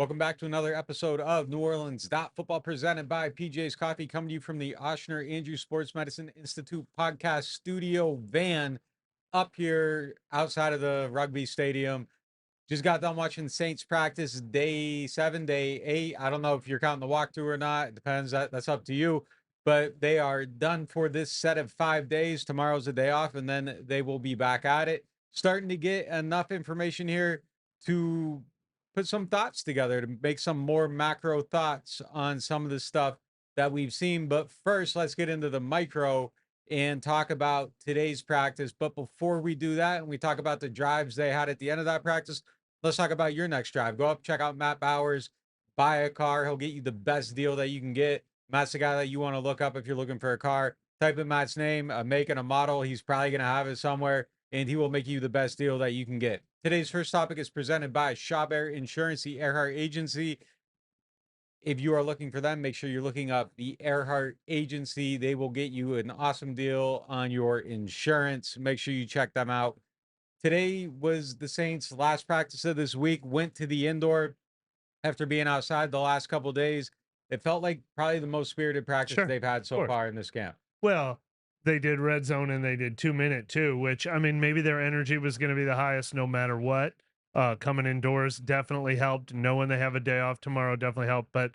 Welcome back to another episode of Football presented by PJ's Coffee, coming to you from the Oshner Andrew Sports Medicine Institute podcast studio van up here outside of the rugby stadium. Just got done watching Saints practice day 7, day 8. I don't know if you're counting the walkthrough or not. It depends. That's up to you. But they are done for this set of 5 days. Tomorrow's a day off, and then they will be back at it. Starting to get enough information here to put some thoughts together, to make some more macro thoughts on some of the stuff that we've seen. But first, let's get into the micro and talk about today's practice. But before we do that, and we talk about the drives they had at the end of that practice, let's talk about your next drive. Go up, check out Matt Bowers, buy a car. He'll get you the best deal that you can get. Matt's the guy that you want to look up if you're looking for a car. Type in Matt's name, a make and a model. He's probably going to have it somewhere, and he will make you the best deal that you can get. Today's first topic is presented by Shawbear Insurance, the Earhart Agency. If you are looking for them, make sure you're looking up the Earhart Agency. They will get you an awesome deal on your insurance. Make sure you check them out. Today was the Saints' last practice of this week. Went to the indoor after being outside the last couple of days. It felt like probably the most spirited practice Sure, they've had of so course. far in this camp. Well, they did red zone and they did 2 minute too, which I mean, maybe their energy was going to be the highest no matter what. Coming indoors definitely helped. Knowing they have a day off tomorrow definitely helped. But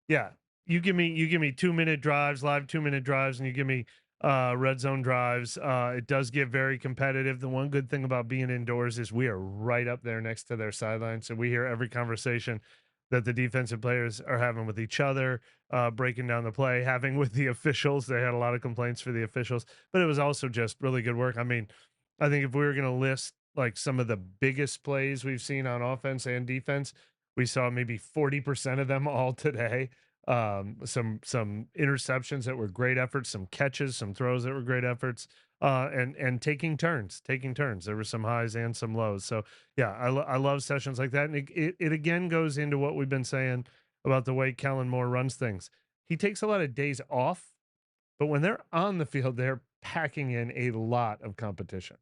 yeah, you give me 2 minute drives, live 2 minute drives, and you give me red zone drives. It does get very competitive. The one good thing about being indoors is we are right up there next to their sideline, so we hear every conversation that the defensive players are having with each other, breaking down the play, having with the officials. They had a lot of complaints for the officials, but it was also just really good work. I mean, I think if we were going to list like some of the biggest plays we've seen on offense and defense, we saw maybe 40% of them all today. Some interceptions that were great efforts, some catches, some throws that were great efforts, and taking turns. There were some highs and some lows. So yeah, I love sessions like that, and it again goes into what we've been saying about the way Kellen Moore runs things. He takes a lot of days off, but when they're on the field, they're packing in a lot of competition.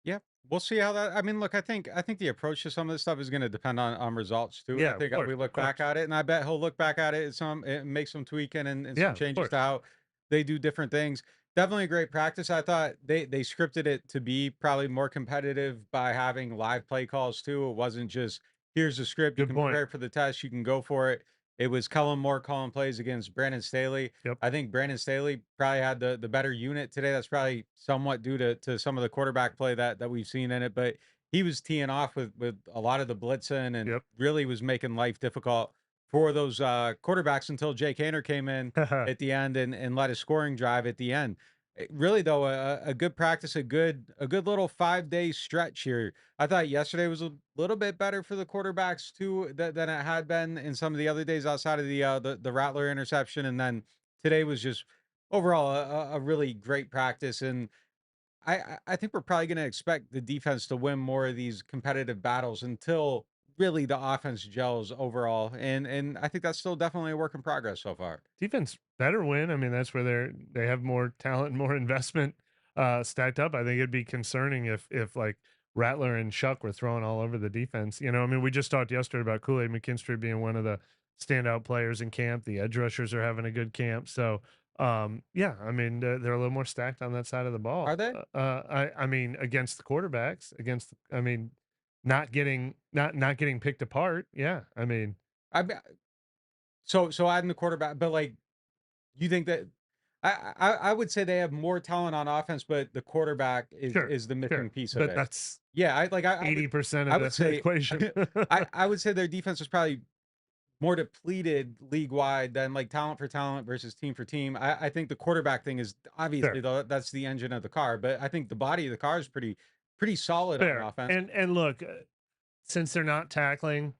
Yeah, we'll see how that. I mean, look, I think the approach to some of this stuff is going to depend on results too. I Yeah, think we of look back course. at it, and I bet he'll look back at it and make some tweaking and some Yeah, of changes to course. how they do different things. Definitely a great practice. I thought they scripted it to be probably more competitive by having live play calls too. It wasn't just here's the script, you Good can point. prepare for the test, you can go for it. It was Kellen Moore calling plays against Brandon Staley. Yep. I think Brandon Staley probably had the better unit today. That's probably somewhat due to some of the quarterback play that we've seen in it, but he was teeing off with a lot of the blitzing and Yep. really was making life difficult for those quarterbacks until Jake Haener came in at the end and led a scoring drive at the end. Really though, a good practice, a good little 5 day stretch here. I thought yesterday was a little bit better for the quarterbacks too than it had been in some of the other days outside of the Rattler interception, and then today was just overall a really great practice. And I think we're probably going to expect the defense to win more of these competitive battles until really the offense gels overall, and I think that's still definitely a work in progress so far. Defense better win. I mean, that's where they have more talent, more investment stacked up. I think it'd be concerning if like Rattler and Shuck were throwing all over the defense. You know, I mean, we just talked yesterday about Kool-Aid McKinstry being one of the standout players in camp. The edge rushers are having a good camp. So yeah, I mean, they're a little more stacked on that side of the ball. Are they? I mean, against the quarterbacks, I mean, not getting picked apart. Yeah, I mean, I mean, so adding the quarterback, but like you think that I would say they have more talent on offense, but the quarterback is sure, is the missing sure, piece of but it. that's Yeah, I would 80% I of would the say equation. I would say their defense is probably more depleted league wide than like talent for talent versus team for team. I think the quarterback thing is obviously Fair, that's the engine of the car, but I think the body of the car is pretty solid on fair. offense. And look, since they're not tackling,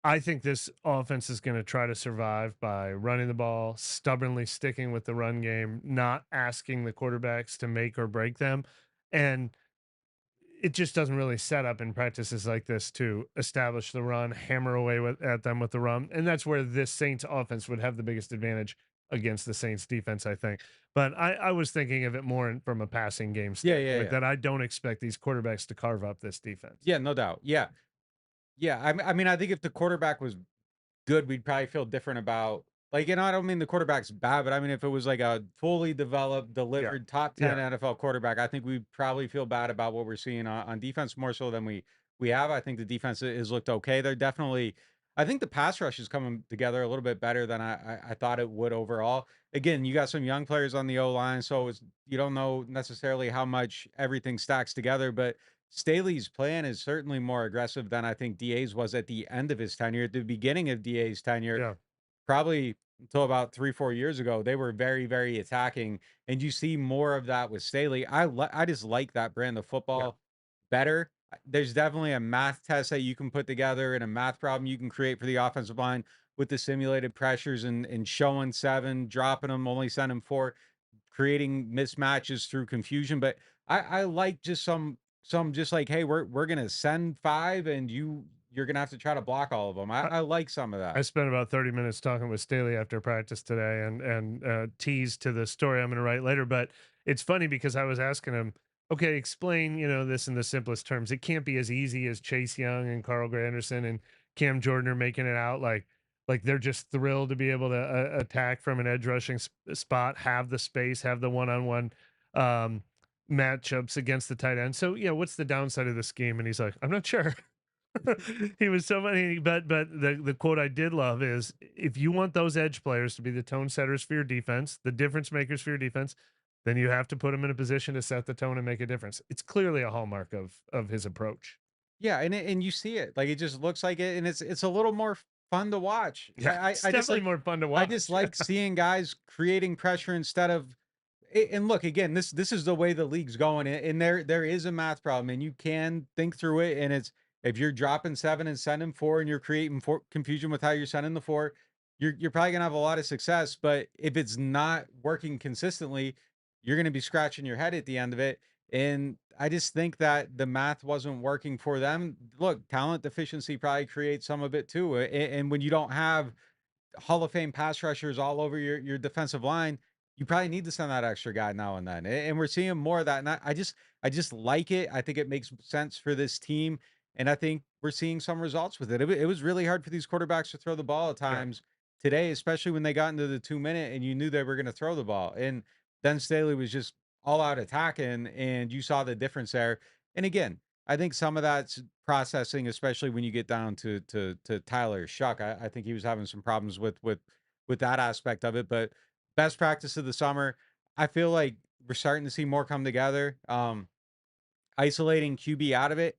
I think this offense is going to try to survive by running the ball, stubbornly sticking with the run game, not asking the quarterbacks to make or break them. And it just doesn't really set up in practices like this to establish the run, hammer away at them with the run. And that's where this Saints offense would have the biggest advantage against the Saints defense, I think. But I was thinking of it more from a passing game Yeah, yeah, standpoint yeah. that I don't expect these quarterbacks to carve up this defense. Yeah, no doubt. Yeah. Yeah, I mean, I think if the quarterback was good, we'd probably feel different about like, I don't mean the quarterback's bad, but I mean, if it was like a fully developed, Yeah. delivered top 10 Yeah. NFL quarterback, I think we'd probably feel bad about what we're seeing on defense more so than we have. I think the defense has looked okay. They're definitely I think the pass rush is coming together a little bit better than I thought it would overall. Again, you got some young players on the O line, so it's you don't know necessarily how much everything stacks together, but Staley's plan is certainly more aggressive than I think DA's was at the end of his tenure. At the beginning of DA's tenure, Yeah. probably until about 3, 4 years ago, they were very, very attacking, and you see more of that with Staley. I just like that brand of Yeah. football better. There's definitely a math test that you can put together and a math problem you can create for the offensive line with the simulated pressures and showing 7, dropping them, only sending 4, creating mismatches through confusion, but I like just some just like, "Hey, we're gonna send 5 and you're gonna have to try to block all of them." I like some of I that. spent about 30 minutes talking with Staley after practice today and teased to the story I'm going to write later. But it's funny because I was asking him, okay, explain, this in the simplest terms. It can't be as easy as Chase Young and Carl Granderson and Cam Jordan are making it out like they're just thrilled to be able to attack from an edge rushing spot, have the space, have the one-on-one um, matchups against the tight end. So, what's the downside of this scheme? And he's like, I'm not sure. He was so funny, but the quote I did love is if you want those edge players to be the tone setters for your defense, the difference makers for your defense, then you have to put them in a position to set the tone and make a difference. It's clearly a hallmark of his approach. Yeah, and you see it, like, it just looks like it, and it's a little more fun to watch. Yeah, it's I just definitely like more fun to I just watch. like seeing guys creating pressure instead of and look, again, this is the way the league's going, and there is a math problem, and you can think through it, and it's if you're dropping 7 and sending 4 and you're creating confusion with how you're sending the 4, you're probably gonna have a lot of success, but if it's not working consistently, you're gonna be scratching your head at the end of it, and I just think that the math wasn't working for them. Look, talent deficiency probably creates some of it too, and when you don't have Hall of Fame pass rushers all over your defensive line, you probably need to send that extra guy now and then. And we're seeing more of that. And I just like it. I think it makes sense for this team. And I think we're seeing some results with it. It was really hard for these quarterbacks to throw the ball at Yeah, times today, especially when they got into the 2 minute and you knew they were going to throw the ball. And then Staley was just all out attacking, and you saw the difference there. And again, I think some of that's processing, especially when you get down to Tyler Shuck. I think he was having some problems with that aspect of it. But best practice of the summer, I feel like we're starting to see more come together. Isolating QB out of it,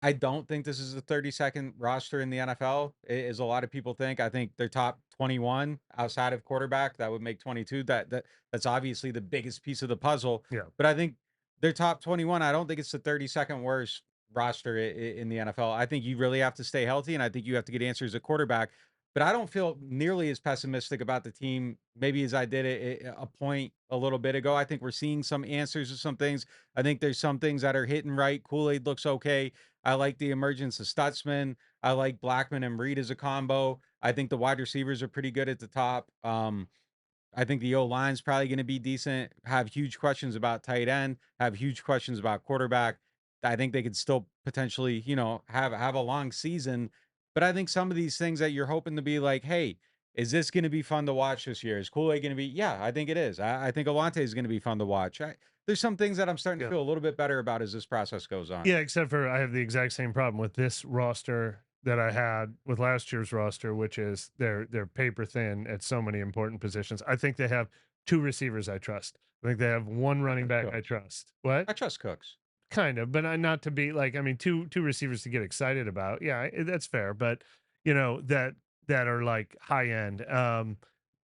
I don't think this is the 32nd roster in the NFL, as a lot of people think. I think they're top 21 outside of quarterback. That would make 22. That's obviously the biggest piece of the puzzle. yeah, But I think they're top 21. I don't think it's the 32nd worst roster in the NFL. I think you really have to stay healthy, and I think you have to get answers at quarterback. But I don't feel nearly as pessimistic about the team, maybe as I did a point a little bit ago. I think we're seeing some answers to some things. I think there's some things that are hitting right. Kool-Aid looks okay. I like the emergence of Stutzman. I like Blackman and Reed as a combo. I think the wide receivers are pretty good at the top. I think the O line's probably going to be decent. Have huge questions about tight end. Have huge questions about quarterback. I think they could still potentially, have a long season. But I think some of these things that you're hoping to be like, hey, is this going to be fun to watch this year? Is Kool-Aid going to be? Yeah, I think it is. I think Alante is going to be fun to watch. There's some things that I'm starting to yeah. feel a little bit better about as this process goes on. Yeah, except for I have the exact same problem with this roster that I had with last year's roster, which is they're paper thin at so many important positions. I think they have two receivers I trust. I think they have one I running trust back I Cooks. trust. What? I trust Cooks. Kind of, but not to be like I mean two receivers to get excited about. Yeah, that's fair, but that are like high end.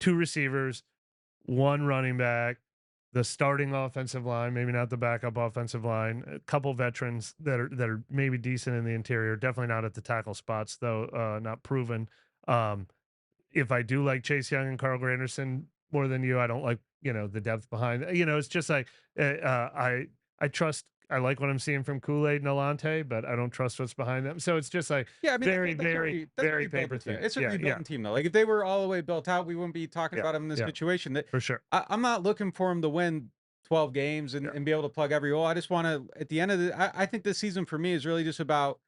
Two receivers, one running back, the starting offensive line, maybe not the backup offensive line, a couple veterans that are maybe decent in the interior, definitely not at the tackle spots though, not proven. Um, if I do like Chase Young and Carl Granderson more than you, I don't like the depth behind. It's just like I trust. I like what I'm seeing from Kool Aid and Alante, but I don't trust what's behind them. So it's just like Yeah, I mean very, very, that's a very paper rebuilding team. thin. It's a Yeah, yeah, rebuilding team though. Like if they were all the way built out, we wouldn't be talking yeah, about them in this yeah, situation. That for sure. I'm not looking for them to win 12 games Yeah, and be able to plug every hole. I just want to at the end of I think this season for me is really just about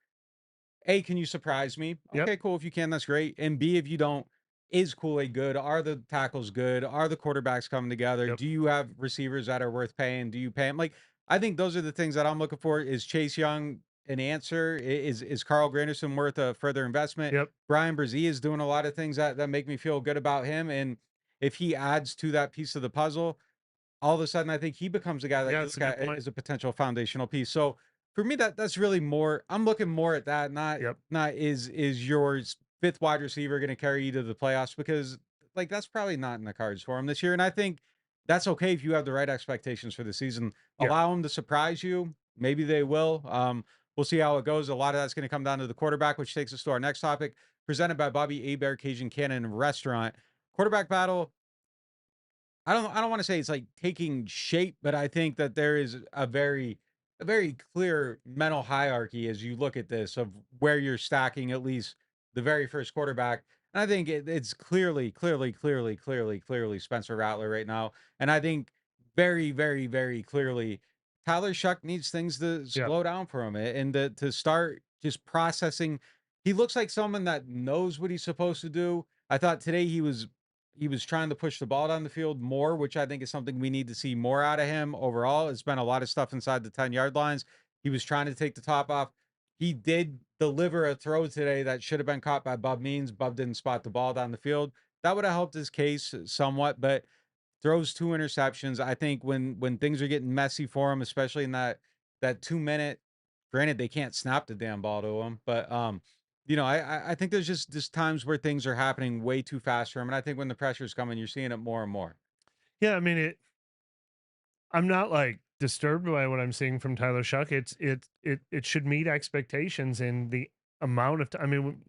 A, can you surprise me? Yep, Okay, cool. If you can, that's great. And B, if you don't, is Kool-Aid good? Are the tackles good? Are the quarterbacks coming together? yep, Do you have receivers that are worth paying? Do you pay them? Like, I think those are the things that I'm looking for. Is Chase Young an answer? Is Carl Granderson worth a further investment? yep. Brian Brzee is doing a lot of things that make me feel good about him. And if he adds to that piece of the puzzle, all of a sudden I think he becomes a guy that Yeah, you that's look a good at point. as a potential foundational piece. So for me, that's really more. I'm looking more at that. Yep. Not is your fifth wide receiver going to carry you to the playoffs, because like that's probably not in the cards for him this year. And I think that's okay if you have the right expectations for the season. Yeah. Allow them to surprise you. Maybe they will. We'll see how it goes. A lot of that's going to come down to the quarterback, which takes us to our next topic, presented by Bobby Abear Cajun Cannon Restaurant. Quarterback battle. I don't want to say it's like taking shape, but I think that there is a very clear mental hierarchy as you look at this of where you're stacking at least the very first quarterback. And I think it's clearly Spencer Rattler right now. And I think very clearly Tyler Shuck needs things to Yep. slow down for him and to start just processing. He looks like someone that knows what he's supposed to do. I thought today he was trying to push the ball down the field more, which I think is something we need to see more out of him overall. It's been a lot of stuff inside the 10-yard lines. He was trying to take the top off. He did deliver a throw today that should have been caught by Bub Means. Bub didn't spot the ball down the field. That would have helped his case somewhat, but throws two interceptions. I think when things are getting messy for him, especially in that 2 minute, granted they can't snap the damn ball to him, but I think there's just times where things are happening way too fast for him, and I think when the pressure's coming, you're seeing it more and more. Yeah, I mean, I'm not like disturbed by what I'm seeing from Tyler Shuck. It should meet expectations in the amount of I mean,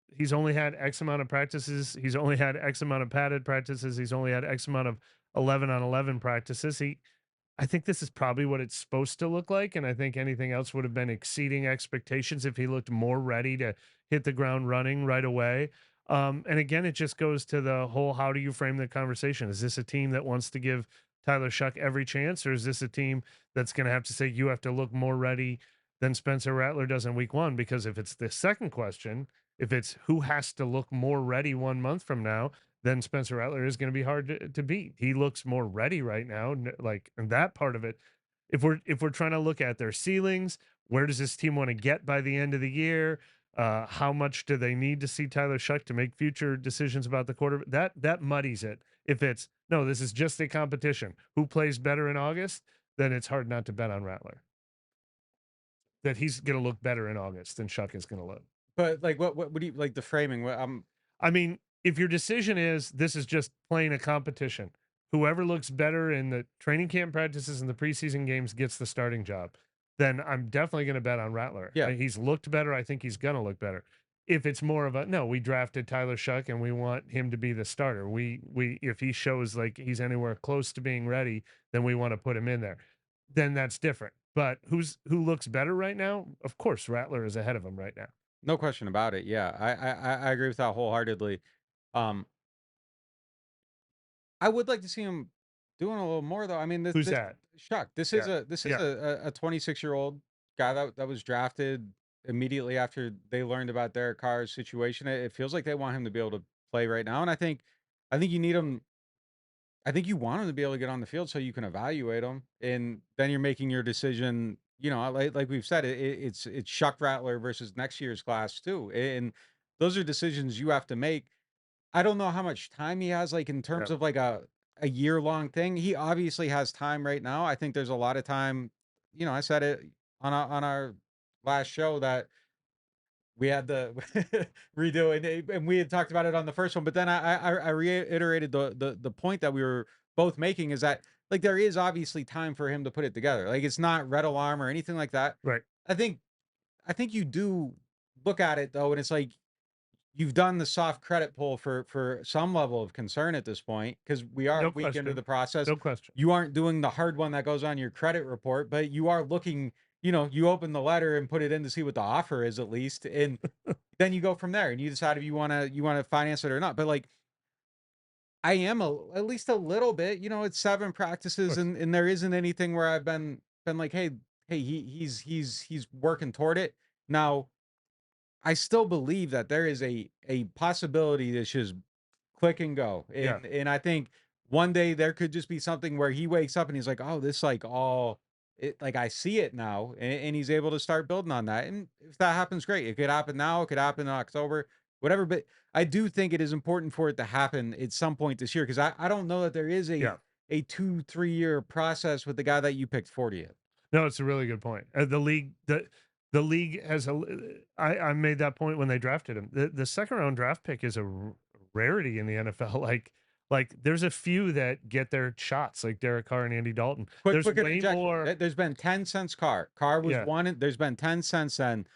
he's only had X amount of practices. He's only had X amount of padded practices. He's only had X amount of 11 on 11 practices. I think this is probably what it's supposed to look like, and I think anything else would have been exceeding expectations if he looked more ready to hit the ground running right away. And again, it just goes to the whole: how do you frame the conversation? Is this a team that wants to give Tyler Shuck every chance, or is this a team that's going to have to say you have to look more ready than Spencer Rattler does in Week 1? Because if it's the second question, if it's who has to look more ready 1 month from now, then Spencer Rattler is going to be hard to beat. He looks more ready right now, like, and that part of it. If we're trying to look at their ceilings, where does this team want to get by the end of the year? How much do they need to see Tyler Shuck to make future decisions about the quarter? That muddies it. If it's no, this is just a competition. Who plays better in August? Then it's hard not to bet on Rattler. That he's going to look better in August than Shuck is going to look. But like, what do you like the framing? I mean, if your decision is this is just playing a competition, whoever looks better in the training camp practices and the preseason games gets the starting job, then I'm definitely going to bet on Rattler. Yeah, He's looked better. I think he's going to look better. If it's more of a no, we drafted Tyler Shuck and we want him to be the starter. We if he shows like he's anywhere close to being ready, then we want to put him in there. Then that's different. But who looks better right now? Of course, Rattler is ahead of him right now. no question about it. Yeah, I agree with that wholeheartedly. Um, I would like to see him doing a little more though. I mean, Who's this that? Shuck. Yeah. This is Yeah. a 26-year-old guy that was drafted immediately after they learned about Derek Carr's situation. It feels like they want him to be able to play right now, and I think you need him. I think you want him to be able to get on the field so you can evaluate him, and then you're making your decision. You know, like we've said, it's Shuck Rattler versus next year's class too, and those are decisions you have to make. I don't know how much time he has, like, in Yeah. terms of, like, a year-long thing. He obviously has time right now. I think there's a lot of time. I said it on our last show that we had to redo it, and we had talked about it on the first one, but then I reiterated the point that we were both making is that, like, there is obviously time for him to put it together. Like, it's not red alarm or anything like that. Right. I think I think you do look at it, though, and it's like you've done the soft credit pull for some level of concern at this point, because we are a No week into question. the process. No question. You aren't doing the hard one that goes on your credit report, but you are looking, you open the letter and put it in to see what the offer is at least. And then you go from there and you decide if you want to finance it or not. But like I am at least a little bit, it's seven Of practices course. and there isn't anything where I've been like, hey, he's working toward it. Now I still believe that there is a possibility that's just click and go. Yeah, And I think one day there could just be something where he wakes up and he's like, "Oh, this like all it like I see it now," and he's able to start building on that. And if that happens, great. It could happen now. It could happen in October, whatever. But I do think it is important for it to happen at some point this year because I don't know that there is yeah. a 2 3 year process with the guy that you picked 40th. No, it's a really good point. The league has a. I made that point when they drafted him. The second round draft pick is a rarity in the NFL. Like there's a few that get their shots, like Derek Carr and Andy Dalton. There's Quick way interjection. more. There's been 10 since Carr. Carr was Yeah, one. There's been 10 since then.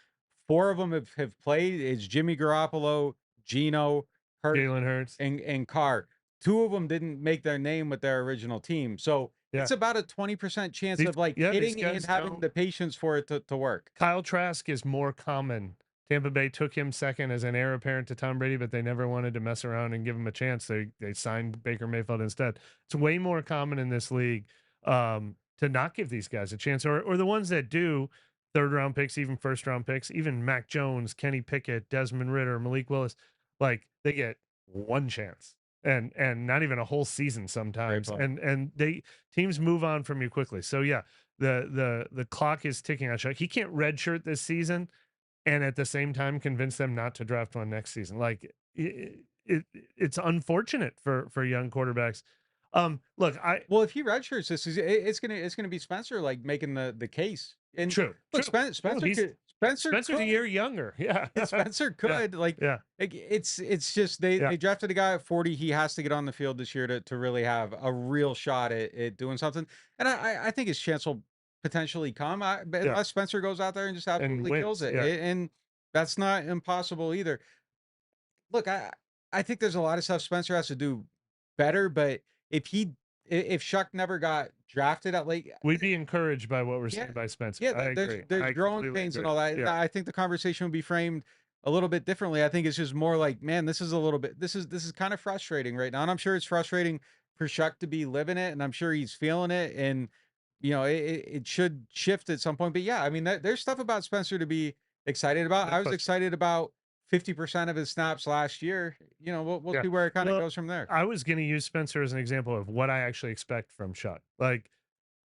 Four of them have played. It's Jimmy Garoppolo, Gino, Hurt, Jalen Hurts. and Carr. Two of them didn't make their name with their original team. So Yeah, it's about a 20% chance of like these hitting and guys having don't. the patience for it to work. Kyle Trask is more common. Tampa Bay took him second as an heir apparent to Tom Brady, but they never wanted to mess around and give him a chance. They signed Baker Mayfield instead. It's way more common in this league to not give these guys a chance, or the ones that do, third round picks, even first round picks, even Mac Jones, Kenny Pickett, Desmond Ritter, Malik Willis, like they get one chance and not even a whole season Great sometimes, point. and they teams move on from you quickly. So yeah, the clock is ticking on Chuck. He can't redshirt this season and at the same time convince them not to draft one next season. Like it's unfortunate for young quarterbacks. Look, I Well, if he redshirts this, it's gonna be Spencer like making the case. And true, look, true. Well, he's Spencer Spencer's a could. year younger. Yeah, Spencer yeah, could like yeah, it's just yeah, they drafted a guy at 40. He has to get on the field this year to really have a real shot at doing something. And I think his chance will potentially come. But yeah, unless Spencer goes out there and just and absolutely kills wins. it, Yeah, and that's not impossible either. Look, I think there's a lot of stuff Spencer has to do better, but if he if Shuck never got drafted at late, we'd be encouraged by what we're yeah, seeing by Spencer. yeah, I agree. there's I growing completely pains and agree. all that. And Yeah, I think the conversation would be framed a little bit differently. I think it's just more like, man, this is a little bit this is kind of frustrating right now. And I'm sure it's frustrating for Shuck to be living it, and I'm sure he's feeling it. And it should shift at some point. But yeah, I mean, there's stuff about Spencer to be excited about. no I was question. excited about 50% of his snaps last year. We'll Yeah. see where it kind of Well, goes from there. I was going to use Spencer as an example of what I actually expect from Shuck. Like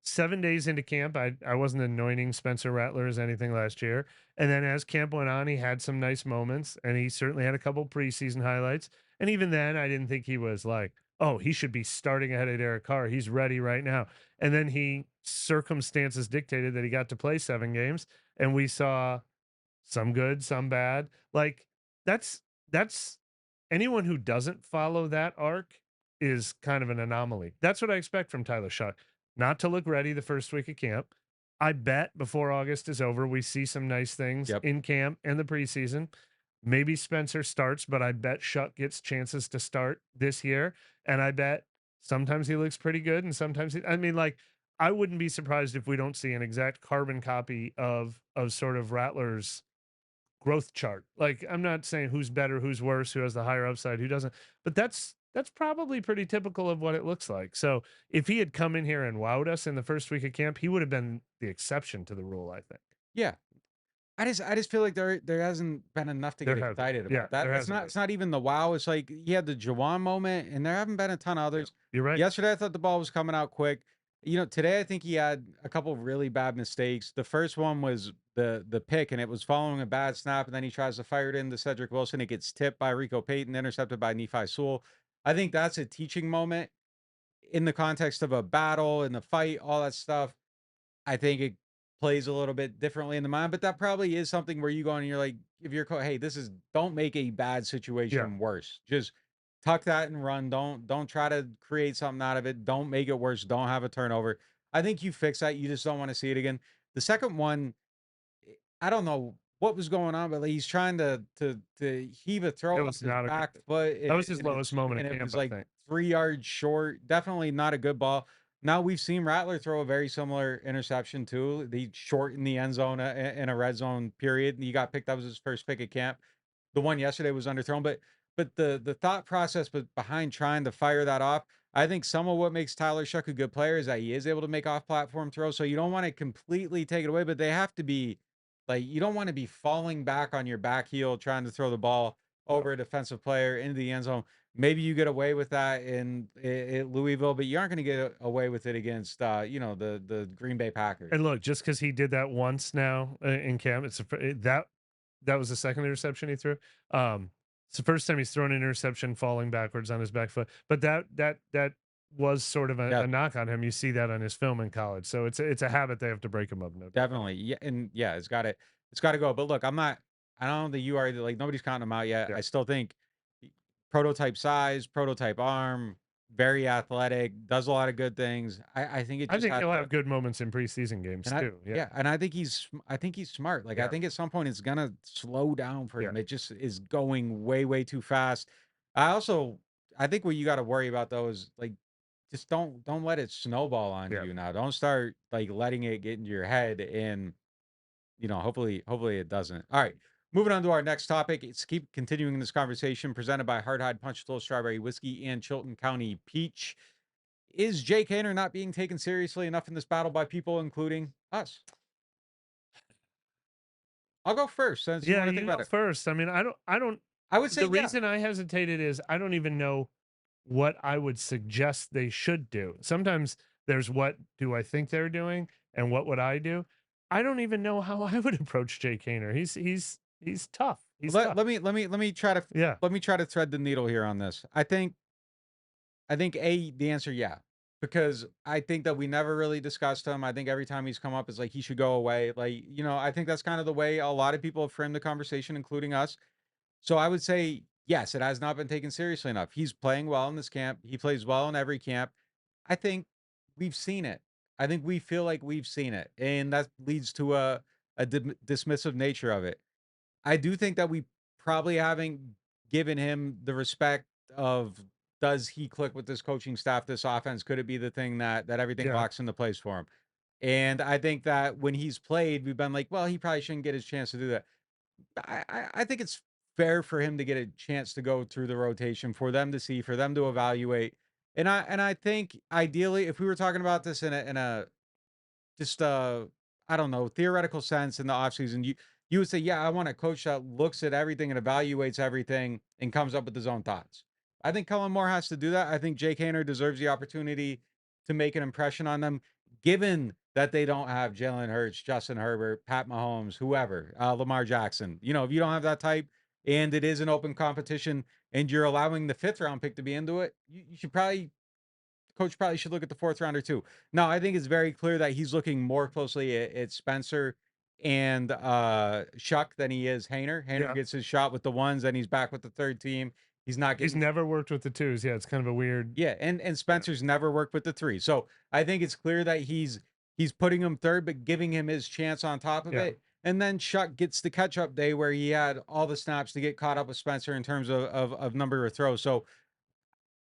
7 days into camp, I wasn't anointing Spencer Rattler as anything last year. And then as camp went on, he had some nice moments and he certainly had a couple preseason highlights. And even then, I didn't think he was like, oh, he should be starting ahead of Derek Carr. He's ready right now. And then circumstances dictated that he got to play 7 games and we saw some good, some bad. Like that's anyone who doesn't follow that arc is kind of an anomaly. That's what I expect from Tyler Shuck. Not to look ready the first week of camp. I bet before August is over, we see some nice things Yep. in camp and the preseason. Maybe Spencer starts, but I bet Shuck gets chances to start this year. And I bet sometimes he looks pretty good and sometimes I mean, like, I wouldn't be surprised if we don't see an exact carbon copy of sort of Rattler's growth chart. Like I'm not saying who's better, who's worse, who has the higher upside, who doesn't, but that's probably pretty typical of what it looks like. So if he had come in here and wowed us in the first week of camp, he would have been the exception to the rule, I think. Yeah. I just feel like there hasn't been enough to There get hasn't. excited Yeah, about that. there hasn't been. It's not even the wow. It's like he had the Jawan moment, and there haven't been a ton of Yeah, others. you're right. Yesterday, I thought the ball was coming out quick. Today I think he had a couple really bad mistakes. The first one was the pick, and it was following a bad snap, and then he tries to fire it into Cedric Wilson. It gets tipped by Rico Payton, intercepted by Nephi Sewell. I think that's a teaching moment in the context of a battle and the fight, all that stuff. I think it plays a little bit differently in the mind, but that probably is something where you go and you're like, if you're, hey, don't make a bad Yeah. situation worse. Just tuck that and run. Don't try to create something out of it. Don't make it worse. Don't have a turnover. I think you fix that. You just don't want to see it again. The second one, I don't know what was going on, but like, he's trying to heave a It throw off was his not a good back foot, that was his lowest moment and of it was camp, I like think. 3 yards short. Definitely not a good ball. Now we've seen Rattler throw a very similar interception too. The short in the end zone in a red zone period. He got picked up as his first pick at camp. The one yesterday was underthrown, but the thought process behind trying to fire that off, I think some of what makes Tyler Shuck a good player is that he is able to make off platform throws. So you don't want to completely take it away, but they have to be Like, you don't want to be falling back on your back heel trying to throw the ball No. over a defensive player into the end zone. Maybe you get away with that in Louisville, but you aren't going to get away with it against the Green Bay Packers. And look, just because he did that once now in camp, that was the second interception he threw. It's the first time he's thrown an interception falling backwards on his back foot. But that was sort of Yeah, a knock on him. You see that on his film in college, so it's a habit they have to break him of, no doubt about definitely. Yeah, and yeah, it's got to go. But look, I don't think you are either. Like, nobody's counting him out yet. it. Yeah, I still think prototype size, prototype arm, very athletic, does a lot of good things. I think it I just think has he'll to. have good moments in preseason games And I too. Yeah, yeah, and I think he's smart. Like, I yeah, think at some point it's gonna slow down for yeah, him. It just is going way, way too fast. I also I think what you got to worry about though is, like, just don't let it snowball on yeah. you now. Don't start like letting it get into your head, and hopefully it doesn't. All right. Moving on to our next topic. It's keep continuing this conversation presented by Hard Hide Punch Tool Strawberry Whiskey and Chilton County Peach. Is Jake Haener not being taken seriously enough in this battle by people, including us? I'll go first since you Yeah, want to think you about go it. first. I mean, I don't. I would say The yeah. reason I hesitated is I don't even know what I would suggest they should do. Sometimes there's what do I think they're doing and what would I do. I don't even know how I would approach Jake Haener. He's tough. He's Let, tough. let me try to Yeah, thread the needle here on this. I think the answer, yeah, because I think that we never really discussed him. I think every time he's come up, it's like he should go away. Like, I think that's kind of the way a lot of people have framed the conversation, including us. So I would say yes, it has not been taken seriously enough. He's playing well in this camp. He plays well in every camp. I think we've seen it. I think we feel like we've seen it, and that leads to a dismissive nature of it. I do think that we probably haven't given him the respect of, does he click with this coaching staff, this offense? Could it be the thing that everything yeah, locks into place for him? And I think that when he's played, we've been like, well, he probably shouldn't get his chance to do that. I think it's fair for him to get a chance to go through the rotation, for them to see, for them to evaluate. And I think ideally, if we were talking about this in a just I don't know, theoretical sense in the offseason, you would say, yeah, I want a coach that looks at everything and evaluates everything and comes up with his own thoughts. I think Kellen Moore has to do that. I think Jake Haener deserves the opportunity to make an impression on them, given that they don't have Jalen Hurts, Justin Herbert, Pat Mahomes, whoever, Lamar Jackson. If you don't have that type, and it is an open competition, and you're allowing the fifth round pick to be into it, you should probably coach probably should look at the fourth rounder too. Now, I think it's very clear that he's looking more closely at Spencer and Shuck than he is Haener. Haener yeah. gets his shot with the ones, and he's back with the third team. He's not He's getting never worked with the twos. Yeah, it's kind of a weird. yeah, and Yeah, Spencer's never worked with the three. So I think it's clear that he's putting him third, but giving him his chance on top of yeah, it. And then Shuck gets the catch up day where he had all the snaps to get caught up with Spencer in terms of number of throws. So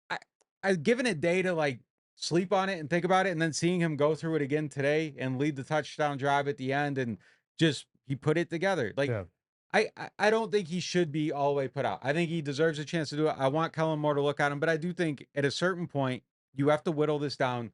I I've given it day to, like, sleep on it and think about it, and then seeing him go through it again today and lead the touchdown drive at the end, and just he put it together. Like, yeah, I don't think he should be all the way put out. I think he deserves a chance to do it. I want Kellen Moore to look at him, but I do think at a certain point you have to whittle this down,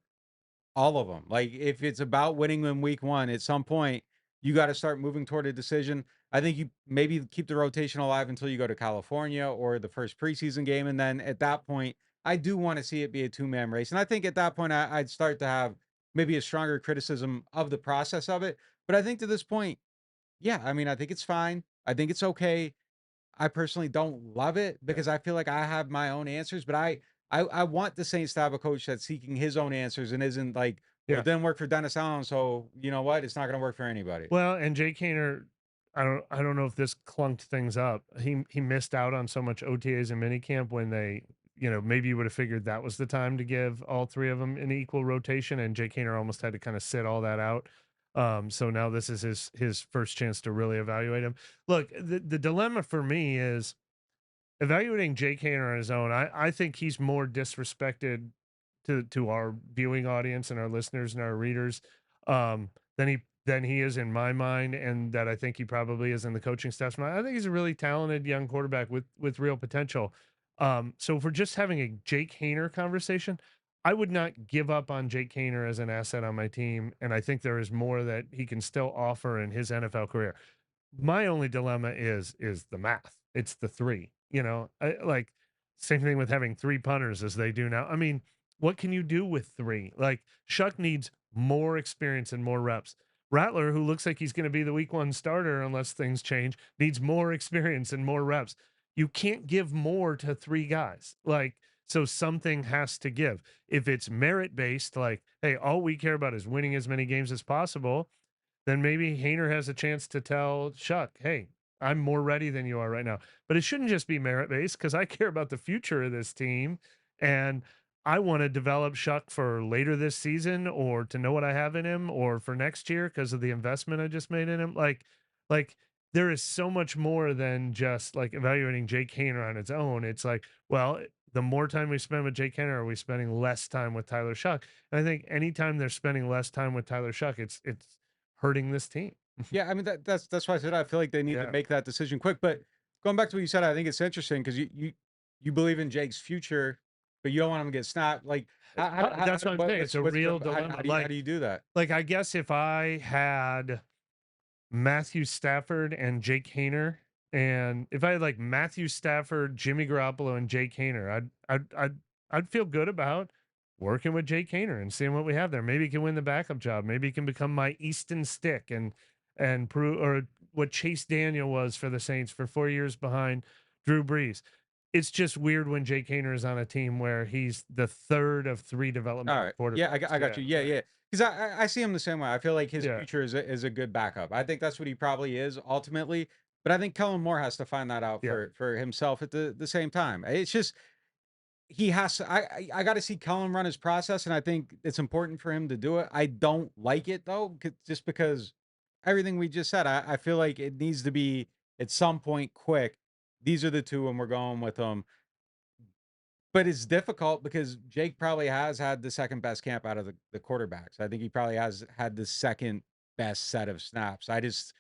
all of them. Like, if it's about winning in week 1, at some point, you gotta start moving toward a decision. I think you maybe keep the rotation alive until you go to California or the first preseason game, and then at that point, I do wanna see it be a two-man race, and I think at that point, I'd start to have maybe a stronger criticism of the process of it, but I think to this point, yeah, I mean, I think it's fine. I think it's okay. I personally don't love it yeah, because I feel like I have my own answers, but I want the Saints to have a coach that's seeking his own answers and isn't like, well, yeah. it didn't work for Dennis Allen, so you know what? It's not going to work for anybody. Well, and Jake Haener, I don't know if this clunked things up. He missed out on so much OTAs and minicamp when they, maybe you would have figured that was the time to give all three of them an equal rotation, and Jake Haener almost had to kind of sit all that out. So now this is his first chance to really evaluate him. Look, the dilemma for me is evaluating Jake Haener on his own. I think he's more disrespected to our viewing audience and our listeners and our readers than he is in my mind, and that I think he probably is in the coaching staff's mind. I think he's a really talented young quarterback with real potential. So if we're just having a Jake Haener conversation, I would not give up on Jake Haener as an asset on my team, and I think there is more that he can still offer in his NFL career. my only dilemma is the math. It's the 3, like same thing with having 3 punters as they do now. I mean, what can you do with 3? Like Shuck needs more experience and more reps. Rattler, who looks like he's going to be the week 1 starter unless things change, needs more experience and more reps. You can't give more to 3 guys. Like, so something has to give. If it's merit based, like, hey, all we care about is winning as many games as possible, then maybe Haener has a chance to tell Shuck, hey, I'm more ready than you are right now. But it shouldn't just be merit based, because I care about the future of this team. And I want to develop Shuck for later this season, or to know what I have in him, or for next year because of the investment I just made in him. Like there is so much more than just like evaluating Jake Haener on its own. It's like, well, the more time we spend with Jake Haener, are we spending less time with Tyler Shuck? And I think anytime they're spending less time with Tyler Shuck, it's hurting this team. Yeah, I mean that's why I said I feel like they need to Yeah. make that decision quick. But going back to what you said, I think it's interesting because you believe in Jake's future, but you don't want him to get snapped. Like That's what I'm saying. It's a real dilemma. How do you do that? Like, I guess if I had Matthew Stafford and Jake Haener, and if I had like Matthew Stafford, Jimmy Garoppolo, and Jake Haener, I'd feel good about working with Jake Haener and seeing what we have there. Maybe he can win the backup job. Maybe he can become my Easton Stick and prove, or what Chase Daniel was for the Saints for 4 years behind Drew Brees. It's just weird when Jake Haener is on a team where he's the 3rd of 3 All developmental right. quarterbacks. Yeah, I got you. Yeah, yeah. Because I see him the same way. I feel like his Yeah. future is a good backup. I think that's what he probably is ultimately. But I think Kellen Moore has to find that out Yeah. for himself at the same time. It's just he has to, I got to see Kellen run his process, and I think it's important for him to do it. I don't like it though, just because everything we just said. I feel like it needs to be at some point quick. These are the two, and we're going with them. But it's difficult because Jake probably has had the second best camp out of the quarterbacks. I think he probably has had the second best set of snaps. I just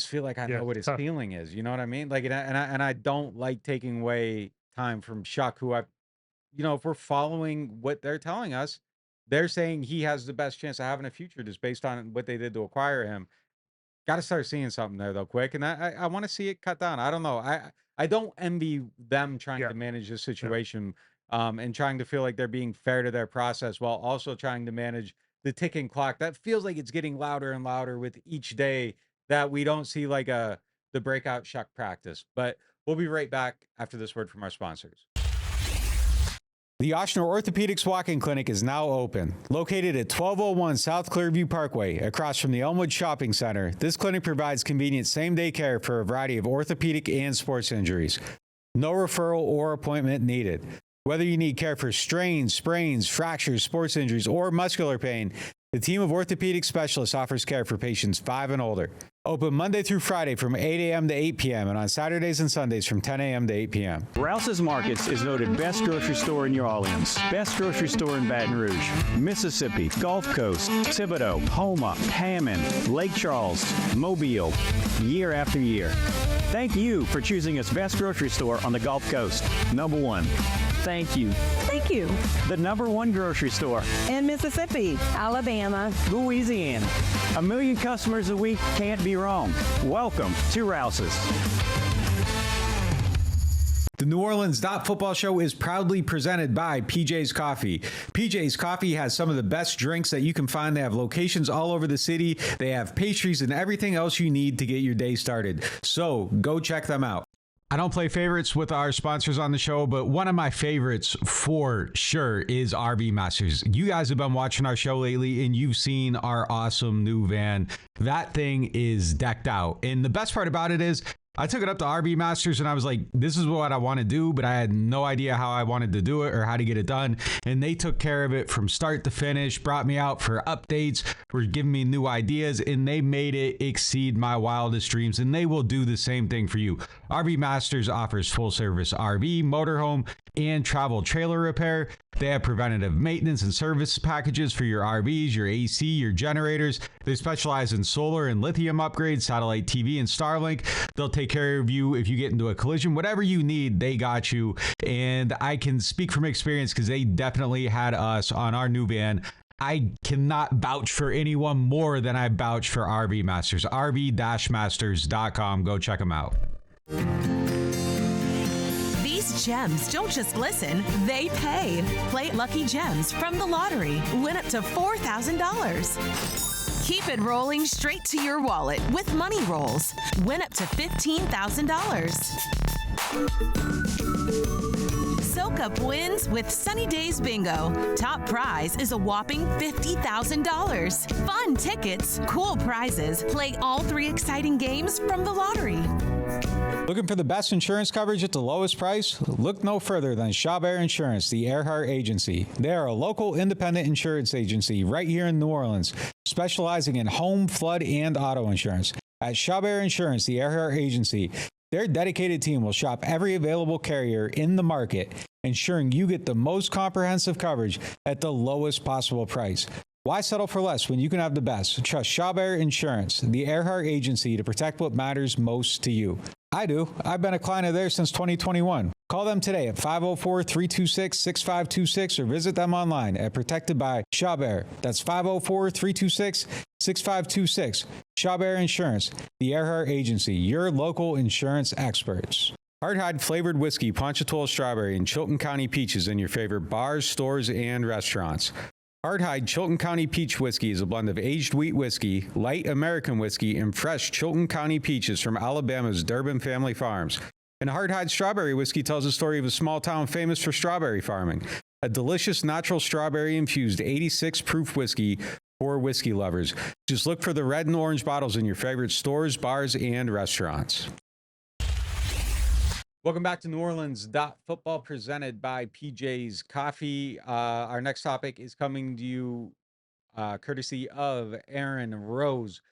feel like I Yeah. know what It's his tough. feeling is. You know what I mean? Like, and I don't like taking away time from Shuck, who if we're following what they're telling us, they're saying he has the best chance of having a future just based on what they did to acquire him. Got to start seeing something there though, quick, and I want to see it cut down. I don't know. I don't envy them trying Yeah. to manage this Yeah. situation, and trying to feel like they're being fair to their process while also trying to manage the ticking clock. That feels like it's getting louder and louder with each day that we don't see like the breakout Shuck practice. But we'll be right back after this word from our sponsors. The Ochsner Orthopedics Walk-In Clinic is now open. Located at 1201 South Clearview Parkway, across from the Elmwood Shopping Center, this clinic provides convenient same-day care for a variety of orthopedic and sports injuries. No referral or appointment needed. Whether you need care for strains, sprains, fractures, sports injuries, or muscular pain, the team of orthopedic specialists offers care for patients 5 and older. Open Monday through Friday from 8 a.m. to 8 p.m. and on Saturdays and Sundays from 10 a.m. to 8 p.m. Rouse's Markets is voted best grocery store in New Orleans, best grocery store in Baton Rouge, Mississippi, Gulf Coast, Thibodaux, Homa, Hammond, Lake Charles, Mobile, year after year. Thank you for choosing us best grocery store on the Gulf Coast. Number 1. Thank you. Thank you. The number 1 grocery store In Mississippi, Alabama, Louisiana. 1 million customers a week can't be wrong. Welcome to Rouse's. The NewOrleans.Football show is proudly presented by PJ's Coffee. PJ's Coffee has some of the best drinks that you can find. They have locations all over the city. They have pastries and everything else you need to get your day started. So go check them out. I don't play favorites with our sponsors on the show, but one of my favorites for sure is RV Masters. You guys have been watching our show lately and you've seen our awesome new van. That thing is decked out. And the best part about it is I took it up to RV Masters and I was like, this is what I want to do, but I had no idea how I wanted to do it or how to get it done. And they took care of it from start to finish, brought me out for updates, were giving me new ideas, and they made it exceed my wildest dreams. And they will do the same thing for you. RV Masters offers full service RV, motorhome, and travel trailer repair. They have preventative maintenance and service packages for your RVs, your AC, your generators. They specialize in solar and lithium upgrades, satellite TV, and Starlink. They'll take care of you if you get into a collision. Whatever you need, they got you. And I can speak from experience because they definitely had us on our new van I cannot vouch for anyone more than I vouch for RV Masters. RV-Masters.com. Go check them out. These gems don't just listen, they pay. Play Lucky Gems from the lottery. Win up to $4,000. Keep it rolling straight to your wallet with Money Rolls. Win up to $15,000. Soak up wins with Sunny Days Bingo. Top prize is a whopping $50,000. Fun tickets, cool prizes. Play all 3 exciting games from the lottery. Looking for the best insurance coverage at the lowest price? Look no further than Chabert Insurance, the Earhart Agency. They are a local independent insurance agency right here in New Orleans, specializing in home, flood, and auto insurance. At Chabert Insurance, the Earhart Agency, their dedicated team will shop every available carrier in the market, ensuring you get the most comprehensive coverage at the lowest possible price. Why settle for less when you can have the best? Trust Chabert Insurance, the Earhart Agency, to protect what matters most to you. I do. I've been a client of theirs since 2021. Call them today at 504-326-6526 or visit them online at Protected by Chabert. That's 504-326-6526. Chabert Insurance, the Earhart Agency, your local insurance experts. Hardhide flavored whiskey, Ponchatoula strawberry, and Chilton County peaches in your favorite bars, stores, and restaurants. Hardhide Chilton County Peach Whiskey is a blend of aged wheat whiskey, light American whiskey, and fresh Chilton County peaches from Alabama's Durbin Family Farms. And Hardhide Strawberry Whiskey tells the story of a small town famous for strawberry farming. A delicious natural strawberry-infused 86-proof whiskey for whiskey lovers. Just look for the red and orange bottles in your favorite stores, bars, and restaurants. Welcome back to NewOrleans.Football, presented by PJ's Coffee. Our next topic is coming to you courtesy of Aaron Rose.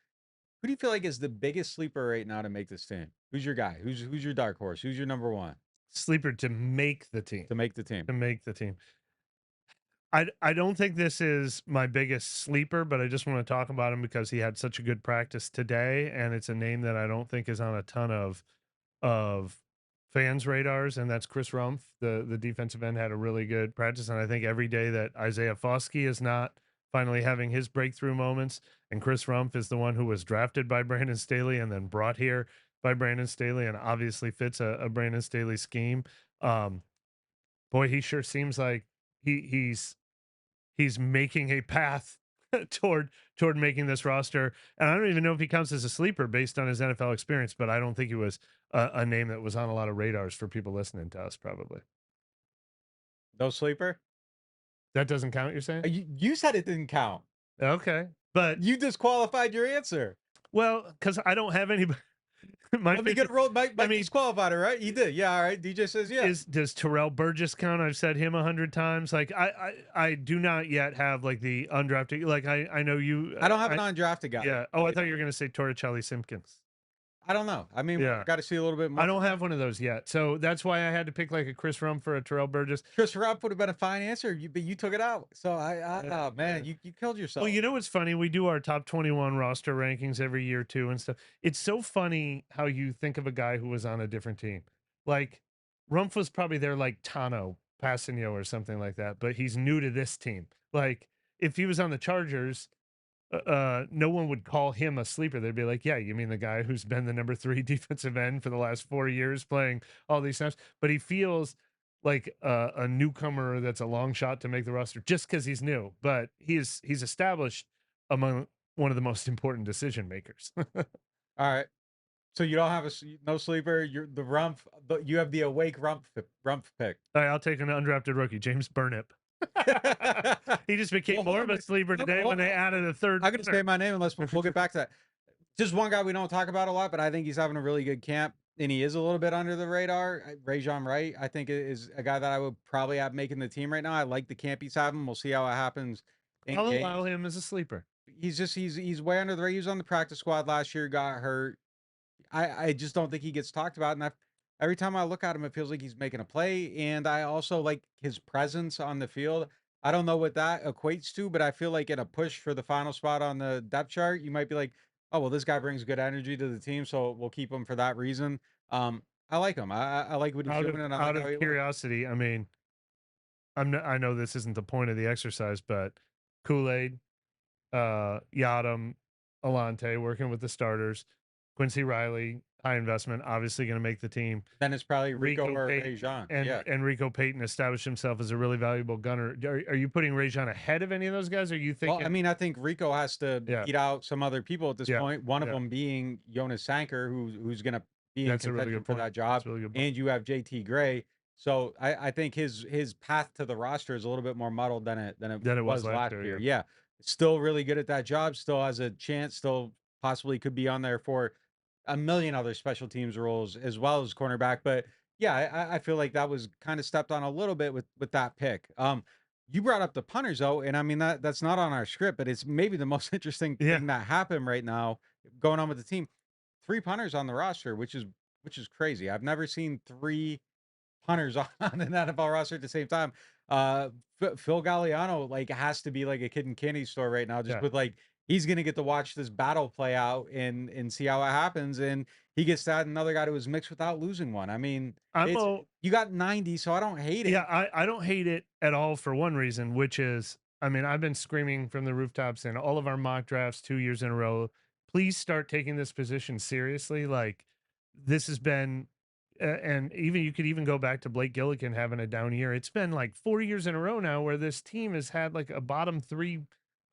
Who do you feel like is the biggest sleeper right now to make this team? Who's your guy? Who's your dark horse? Who's your number one? Sleeper to make the team. To make the team. To make the team. I don't think this is my biggest sleeper, but I just want to talk about him because he had such a good practice today, and it's a name that I don't think is on a ton of fans' radars, and that's Chris Rumph. The defensive end had a really good practice, and I think every day that Isaiah Foskey is not finally having his breakthrough moments, and Chris Rumph is the one who was drafted by Brandon Staley and then brought here by Brandon Staley and obviously fits a Brandon Staley scheme. Boy, he sure seems like he's making a path toward making this roster. And I don't even know if he counts as a sleeper based on his NFL experience, but I don't think he was a name that was on a lot of radars for people listening to us, probably. No sleeper? That doesn't count, you're saying? You said it didn't count. Okay. But you disqualified your answer. Well, because I don't have anybody. Mike disqualified it, right? He did. Yeah, all right. DJ says yeah. Does Terrell Burgess count? I've said him 100 times. Like I do not yet have like the undrafted. Like I know you. I don't have an undrafted guy. Yeah. Oh, I thought you were gonna say Torricelli Simpkins. I don't know. I mean, yeah. Got to see a little bit more. I don't have one of those yet, so that's why I had to pick like a Chris Rumph or a Terrell Burgess. Chris Rumph would have been a fine answer, but you took it out. So oh man, you killed yourself. Well, you know what's funny? We do our top 21 roster rankings every year too and stuff. It's so funny how you think of a guy who was on a different team. Like Rumph was probably there like Tano Passanio or something like that, but he's new to this team. Like if he was on the Chargers, no one would call him a sleeper. They'd be like, yeah, you mean the guy who's been the number 3 defensive end for the last 4 years playing all these snaps? But he feels like a newcomer that's a long shot to make the roster just because he's new. But he's established among one of the most important decision makers. All right. So you don't have no sleeper. You're the Rumph, but you have the awake Rumph pick. All right, I'll take an undrafted rookie, James Burnip. He just became more of a sleeper today when they added a third. I'm going to say my name unless we'll get back to that. Just one guy we don't talk about a lot, but I think he's having a really good camp, and he is a little bit under the radar. Rajon Wright, I think, is a guy that I would probably have making the team right now. I like the camp he's having. We'll see how it happens. I'll allow him as a sleeper. He's way under the radar. He was on the practice squad last year, got hurt. I just don't think he gets talked about, and every time I look at him, it feels like he's making a play. And I also like his presence on the field. I don't know what that equates to, but I feel like in a push for the final spot on the depth chart, you might be like, oh, well, this guy brings good energy to the team, so we'll keep him for that reason. I like him. I like what he's doing. Out of curiosity, I mean, I know this isn't the point of the exercise, but Kool-Aid, Yadam, Alante working with the starters, Quincy Riley, high investment, obviously going to make the team. Then it's probably Rico or Payton, Rajon. and Yeah. Rico Payton established himself as a really valuable gunner. Are you putting Rajon ahead of any of those guys? Or are you thinking? Well, I mean, I think Rico has to beat out some other people at this point. One of them being Jonas Sanker, who's going to be in contention for that job. Really and you have JT Gray. So I think his path to the roster is a little bit more muddled than it was last year. Yeah. Still really good at that job. Still has a chance. Still possibly could be on there for a million other special teams roles as well as cornerback. But yeah, I feel like that was kind of stepped on a little bit with that pick. You brought up the punters though, and I mean that's not on our script, but it's maybe the most interesting thing that happened right now going on with the team. 3 punters on the roster, which is crazy. I've never seen 3 punters on an NFL roster at the same time. Phil Galliano like has to be like a kid in candy store right now, just with like he's gonna get to watch this battle play out and see how it happens. And he gets that another guy who was mixed without losing one. I mean, you got 90, so I don't hate it. Yeah, I don't hate it at all for one reason, which is, I mean, I've been screaming from the rooftops in all of our mock drafts 2 years in a row. Please start taking this position seriously. Like this has been, and even you could even go back to Blake Gillikin having a down year. It's been like 4 years in a row now where this team has had like a bottom 3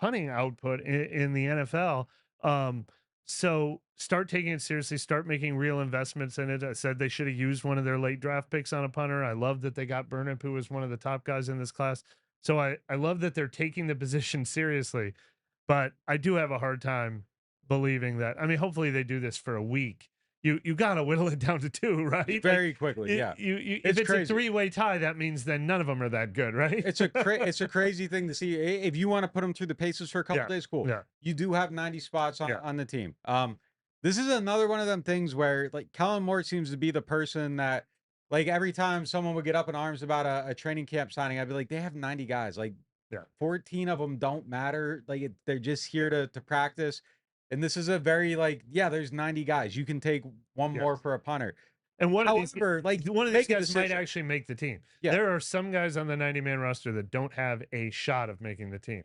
punting output in the NFL. So start taking it seriously, start making real investments in it. I said they should have used one of their late draft picks on a punter. I love that they got Burnip, who was one of the top guys in this class. So I love that they're taking the position seriously, but I do have a hard time believing that. I mean, hopefully they do this for a week. You got to whittle it down to 2, right? Very quickly, yeah. If it's a 3-way tie, that means then none of them are that good, right? It's a crazy thing to see. If you want to put them through the paces for a couple days, cool. Yeah. You do have 90 spots on the team. This is another one of them things where like Kellen Moore seems to be the person that like every time someone would get up in arms about a training camp signing, I'd be like, they have 90 guys. Like 14 of them don't matter. Like they're just here to practice. And this is a very like, there's 90 guys. You can take one more for a punter. And one of these guys might actually make the team. Yeah. There are some guys on the 90-man roster that don't have a shot of making the team.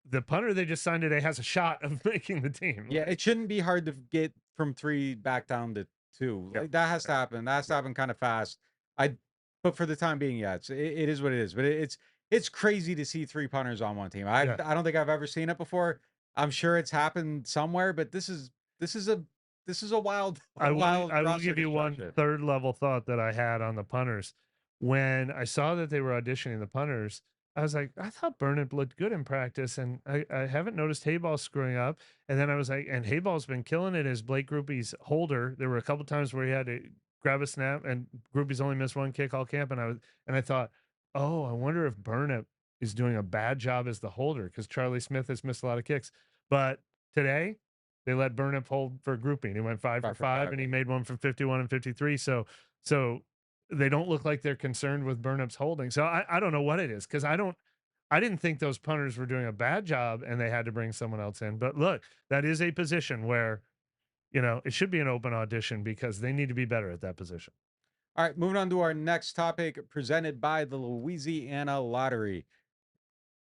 The punter they just signed today has a shot of making the team. Yeah, it shouldn't be hard to get from 3 back down to 2. Like that has to happen. That has to happen kind of fast. But for the time being, it is what it is. But it's crazy to see 3 punters on one team. I don't think I've ever seen it before. I'm sure it's happened somewhere, but this is a wild. I will give you one third level thought that I had on the punters. When I saw that they were auditioning the punters, I was like, I thought Burnip looked good in practice, and I haven't noticed Hayball screwing up. And then I was like, and Hayball's been killing it as Blake Grupe's holder. There were a couple times where he had to grab a snap, and Grupe's only missed 1 kick all camp. And I thought, oh, I wonder if Burnip is doing a bad job as the holder because Charlie Smith has missed a lot of kicks. But today they let Burnip hold for grouping. He went 5 for 5 and he made one from 51 and 53. So they don't look like they're concerned with Burnip's holding. So I don't know what it is because I didn't think those punters were doing a bad job and they had to bring someone else in. But look, that is a position where, it should be an open audition because they need to be better at that position. All right, moving on to our next topic presented by the Louisiana Lottery.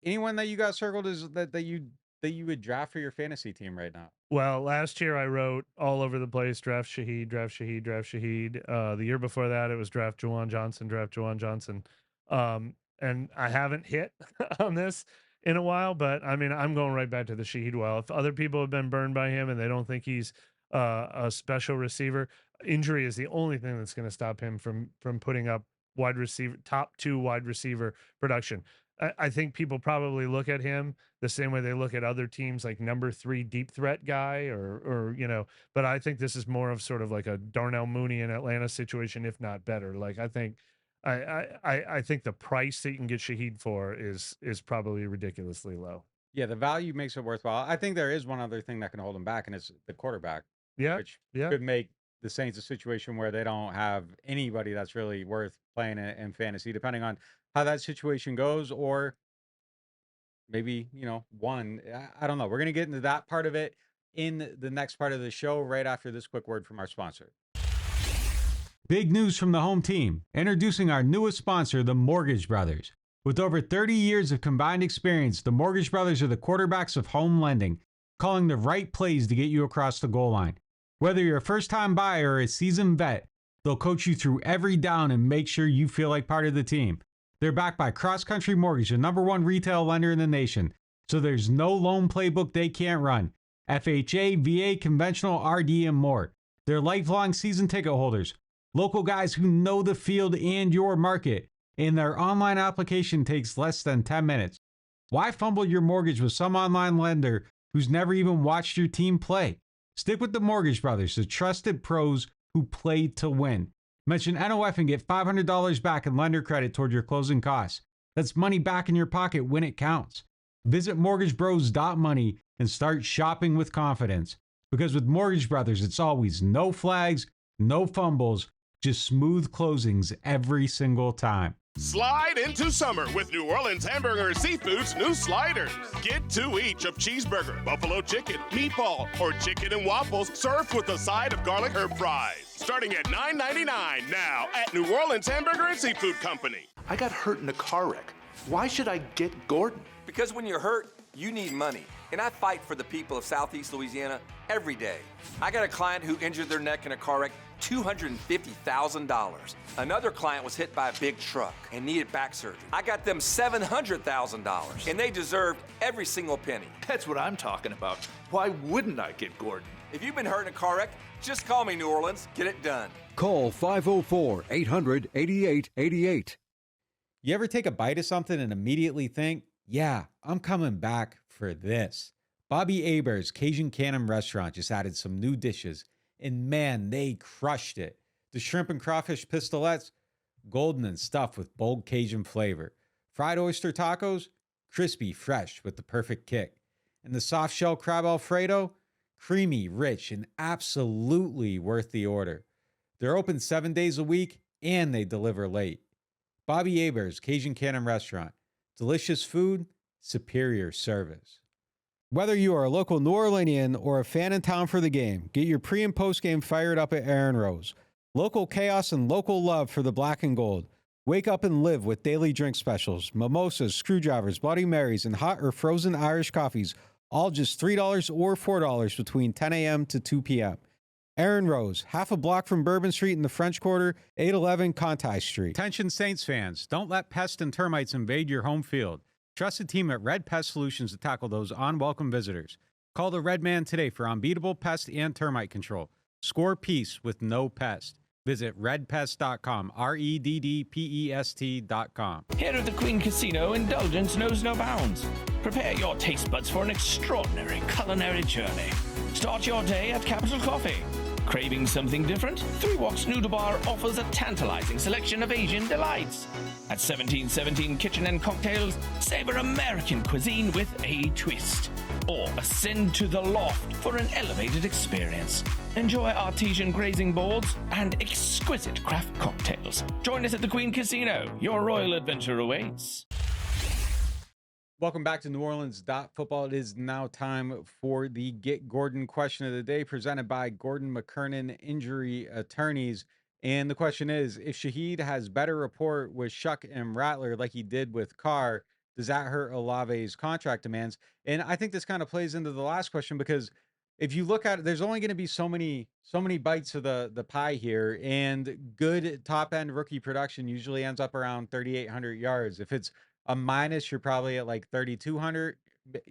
Anyone that you got circled is that you would draft for your fantasy team right now? Well, last year I wrote all over the place, draft Shaheed, draft Shaheed, draft Shaheed. The year before that, it was draft Juwan Johnson, draft Juwan Johnson. And I haven't hit on this in a while, but I mean, I'm going right back to the Shaheed well. If other people have been burned by him and they don't think he's a special receiver, injury is the only thing that's going to stop him from putting up top 2 wide receiver production. I think people probably look at him the same way they look at other teams, like number 3 deep threat guy or but I think this is more of sort of like a Darnell Mooney in Atlanta situation, if not better. Like I think the price that you can get Shaheed for is probably ridiculously low. Yeah, the value makes it worthwhile. I think there is one other thing that can hold him back, and it's the quarterback. Yeah, which could make the Saints a situation where they don't have anybody that's really worth playing in fantasy, depending on how that situation goes, or maybe, one. I don't know. We're going to get into that part of it in the next part of the show right after this quick word from our sponsor. Big news from the home team. Introducing our newest sponsor, the Mortgage Brothers. With over 30 years of combined experience, the Mortgage Brothers are the quarterbacks of home lending, calling the right plays to get you across the goal line. Whether you're a first-time buyer or a seasoned vet, they'll coach you through every down and make sure you feel like part of the team. They're backed by Cross Country Mortgage, the #1 retail lender in the nation, so there's no loan playbook they can't run. FHA, VA, conventional, RD, and more. They're lifelong season ticket holders, local guys who know the field and your market, and their online application takes less than 10 minutes. Why fumble your mortgage with some online lender who's never even watched your team play? Stick with the Mortgage Brothers, the trusted pros who play to win. Mention NOF and get $500 back in lender credit toward your closing costs. That's money back in your pocket when it counts. Visit mortgagebros.money and start shopping with confidence. Because with Mortgage Brothers, it's always no flags, no fumbles, just smooth closings every single time. Slide into summer with New Orleans Hamburger Seafood's new sliders. Get 2 each of cheeseburger, buffalo chicken, meatball, or chicken and waffles served with a side of garlic herb fries. Starting at $9.99 now at New Orleans Hamburger and Seafood Company. I got hurt in a car wreck. Why should I get Gordon? Because when you're hurt, you need money. And I fight for the people of Southeast Louisiana every day. I got a client who injured their neck in a car wreck, $250,000. Another client was hit by a big truck and needed back surgery. I got them $700,000, and they deserved every single penny. That's what I'm talking about. Why wouldn't I get Gordon? If you've been hurt in a car wreck, just call me, New Orleans. Get it done. Call 504-800-8888. You ever take a bite of something and immediately think, yeah, I'm coming back for this? Bobby Hebert's Cajun Cannon Restaurant just added some new dishes, and man, they crushed it. The shrimp and crawfish pistolets, golden and stuffed with bold Cajun flavor. Fried oyster tacos, crispy, fresh with the perfect kick. And the soft shell crab Alfredo, creamy, rich, and absolutely worth the order. They're open 7 days a week, and they deliver late. Bobby Hebert's Cajun Cannon Restaurant. Delicious food, superior service. Whether you are a local New Orleanian or a fan in town for the game, get your pre- and post-game fired up at Aaron Rose. Local chaos and local love for the black and gold. Wake up and live with daily drink specials, mimosas, screwdrivers, Bloody Marys, and hot or frozen Irish coffees, all just $3 or $4 between 10 a.m. to 2 p.m. Aaron Rose, half a block from Bourbon Street in the French Quarter, 811 Conti Street. Attention Saints fans, don't let pests and termites invade your home field. Trust the team at Red Pest Solutions to tackle those unwelcome visitors. Call the Red Man today for unbeatable pest and termite control. Score peace with no pest. Visit redpest.com, REDDPEST.com. Here at the Queen Casino, indulgence knows no bounds. Prepare your taste buds for an extraordinary culinary journey. Start your day at Capital Coffee. Craving something different? Three Walks Noodle Bar offers a tantalizing selection of Asian delights. At 1717 Kitchen and Cocktails, savor American cuisine with a twist. Or ascend to the loft for an elevated experience. Enjoy artesian grazing boards and exquisite craft cocktails. Join us at the Queen Casino. Your royal adventure awaits. Welcome back to NewOrleans.Football. It is now time for the Get Gordon question of the day, presented by Gordon McKernan Injury Attorneys. And the question is, if Shaheed has better rapport with Shuck and Rattler like he did with Carr, does that hurt Olave's contract demands? And I think this kind of plays into the last question, because if you look at it, there's only going to be so many bites of the pie here, and good top end rookie production usually ends up around 3,800 yards. If it's a minus, you're probably at like 3,200.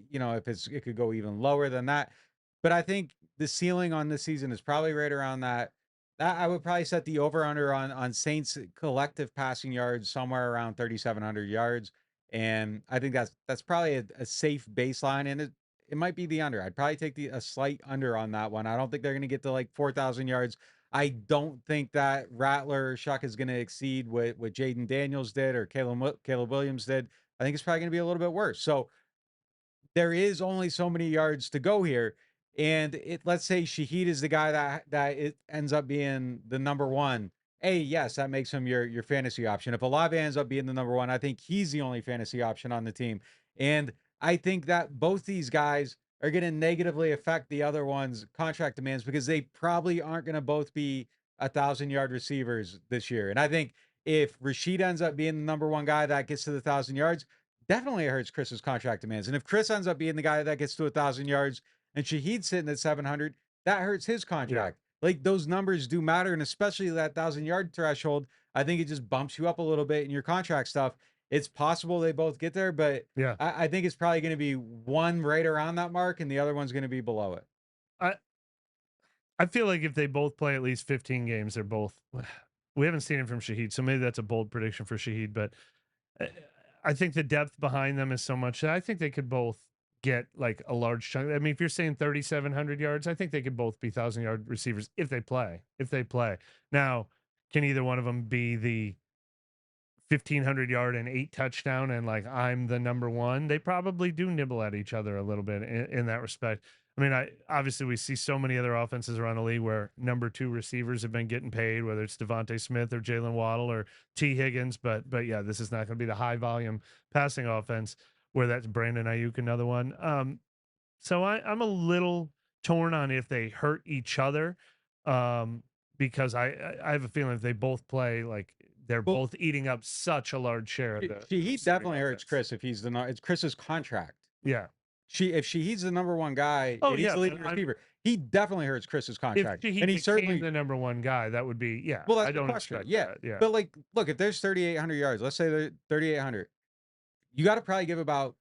You know, if it could go even lower than that. But I think the ceiling on this season is probably right around that. I would probably set the over under on Saints collective passing yards somewhere around 3,700 yards. And I think that's probably a safe baseline, and it might be the under. I'd probably take a slight under on that one. I don't think they're going to get to like 4,000 yards. I don't think that Rattler or Shuck is going to exceed what Jaden Daniels did or Caleb Williams did. I think it's probably going to be a little bit worse. So there is only so many yards to go here. And let's say Shaheed is the guy that it ends up being the number one. Yes, that makes him your fantasy option. If Olave ends up being the number one, I think he's the only fantasy option on the team. And I think that both these guys are going to negatively affect the other one's contract demands, because they probably aren't going to both be 1,000-yard receivers this year. And I think if Rashid ends up being the number one guy that gets to the 1,000 yards, definitely it hurts Chris's contract demands. And if Chris ends up being the guy that gets to 1,000 yards and Shahid's sitting at 700, that hurts his contract. Like those numbers do matter. And especially that 1,000-yard threshold, I think it just bumps you up a little bit in your contract stuff. It's possible they both get there, but I think it's probably going to be one right around that mark and the other one's going to be below it. I feel like if they both play at least 15 games, they're both. We haven't seen it from Shaheed, so maybe that's a bold prediction for Shaheed. But I think the depth behind them is so much that I think they could both get like a large chunk. I mean, if you're saying 3,700 yards, I think they could both be 1,000-yard receivers if they play. Now, can either one of them be the 1,500-yard and 8 touchdown and like I'm the number one? They probably do nibble at each other a little bit in that respect. I mean, obviously we see so many other offenses around the league where number 2 receivers have been getting paid, whether it's Devontae Smith or Jalen Waddle or T. Higgins. But yeah, this is not going to be the high volume passing offense where that's Brandon Ayuk, another one. So I'm a little torn on if they hurt each other, because I have a feeling if they both play, like they're both eating up such a large share of the. He definitely hurts Chris if he's it's Chris's contract. Yeah. If he's the number one guy, and he's the leading receiver, he definitely hurts Chris's contract. If and he certainly the number one guy, that would be Well, that's I don't the question. expect that. But like, look, if there's 3,800 yards, let's say they're 3,800, you got to probably give about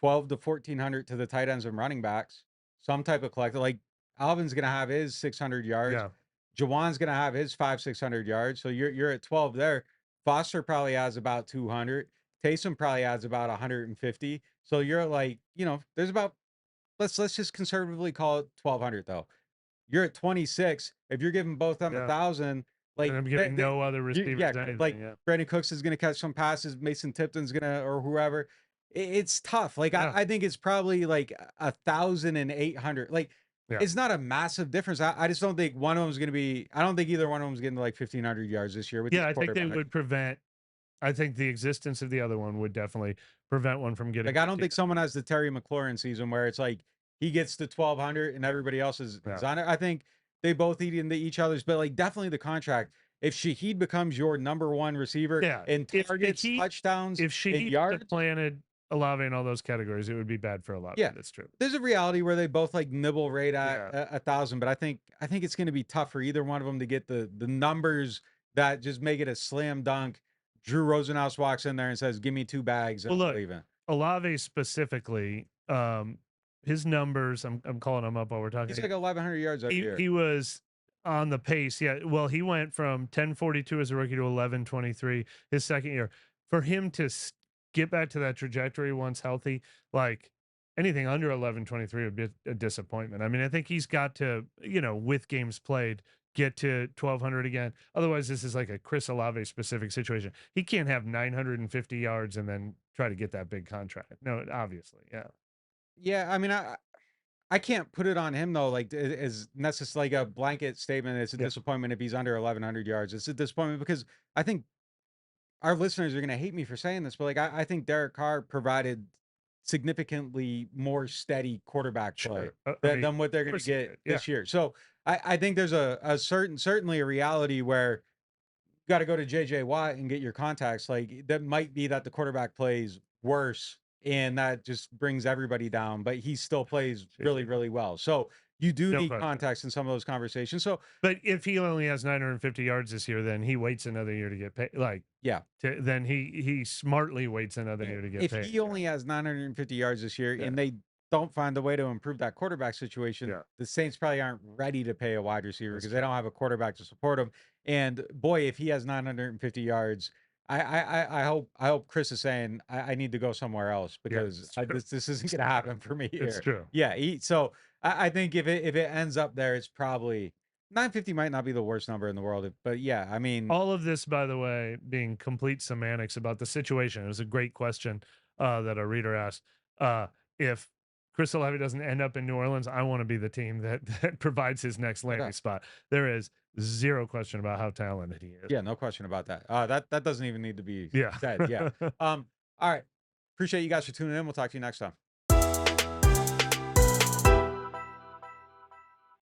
12 to 1,400 to the tight ends and running backs, some type of collector. Like Alvin's gonna have his 600 yards. Yeah. Jawan's gonna have his 500-600 yards. So you're at 12 there. Foster probably has about 200. Taysom probably adds about 150. So you're like, there's about, let's just conservatively call it 1,200 though. You're at 26. If you're giving both them 1,000, like and I'm giving no other receivers anything. Like Brandon Cooks is gonna catch some passes, Mason Tipton's gonna, or whoever. It's tough. Like I think it's probably like 1,800. Like it's not a massive difference. I just don't think one of them is gonna be. I don't think either one of them is getting to like 1,500 yards this year. With I think they would prevent. I think the existence of the other one would definitely prevent one from getting. Like I don't think someone has the Terry McLaurin season where it's like he gets to 1,200 and everybody else is on it. I think they both eat into each other's, but like definitely the contract. If Shaheed becomes your number one receiver and targets, touchdowns, if Shaheed yards, planted Olave in all those categories, it would be bad for Olave. Yeah, that's true. There's a reality where they both like nibble right at 1,000, but I think it's going to be tough for either one of them to get the numbers that just make it a slam dunk. Drew Rosenhaus walks in there and says, "Give me 2 bags." And well, look, Olave specifically, his numbers. I'm calling him up while we're talking. He's like 1,100 yards every year. He was on the pace. Yeah. Well, he went from 1042 as a rookie to 1123 his second year. For him to get back to that trajectory once healthy, like anything under 1123 would be a disappointment. I mean, I think he's got to, with games played, get to 1,200 again. Otherwise, this is like a Chris Olave specific situation. He can't have 950 yards and then try to get that big contract. No, obviously. Yeah. Yeah. I mean, I can't put it on him though. Like as necessarily like a blanket statement. It's a disappointment if he's under 1,100 yards. It's a disappointment because I think our listeners are going to hate me for saying this, but like I think Derek Carr provided significantly more steady quarterback play than what they're going to get this year. So I think there's a certainly a reality where you got to go to JJ Watt and get your contacts. Like that might be that the quarterback plays worse and that just brings everybody down, but he still plays really, really well. So you do need context in some of those conversations. So, but if he only has 950 yards this year, then he waits another year to get paid. Like, then he smartly waits another year to get paid. If he only has 950 yards this year and they don't find a way to improve that quarterback situation, the Saints probably aren't ready to pay a wide receiver because they don't have a quarterback to support him. And boy, if he has 950 yards, I hope Chris is saying I need to go somewhere else because this isn't going to happen for me here. It's true. Yeah. So I think if it ends up there, it's probably 950 might not be the worst number in the world, but yeah, I mean, all of this, by the way, being complete semantics about the situation. It was a great question that a reader asked. If Chris Olave doesn't end up in New Orleans, I want to be the team that provides his next landing spot. There is zero question about how talented he is. Yeah, no question about that. That doesn't even need to be said. Yeah. All right. Appreciate you guys for tuning in. We'll talk to you next time.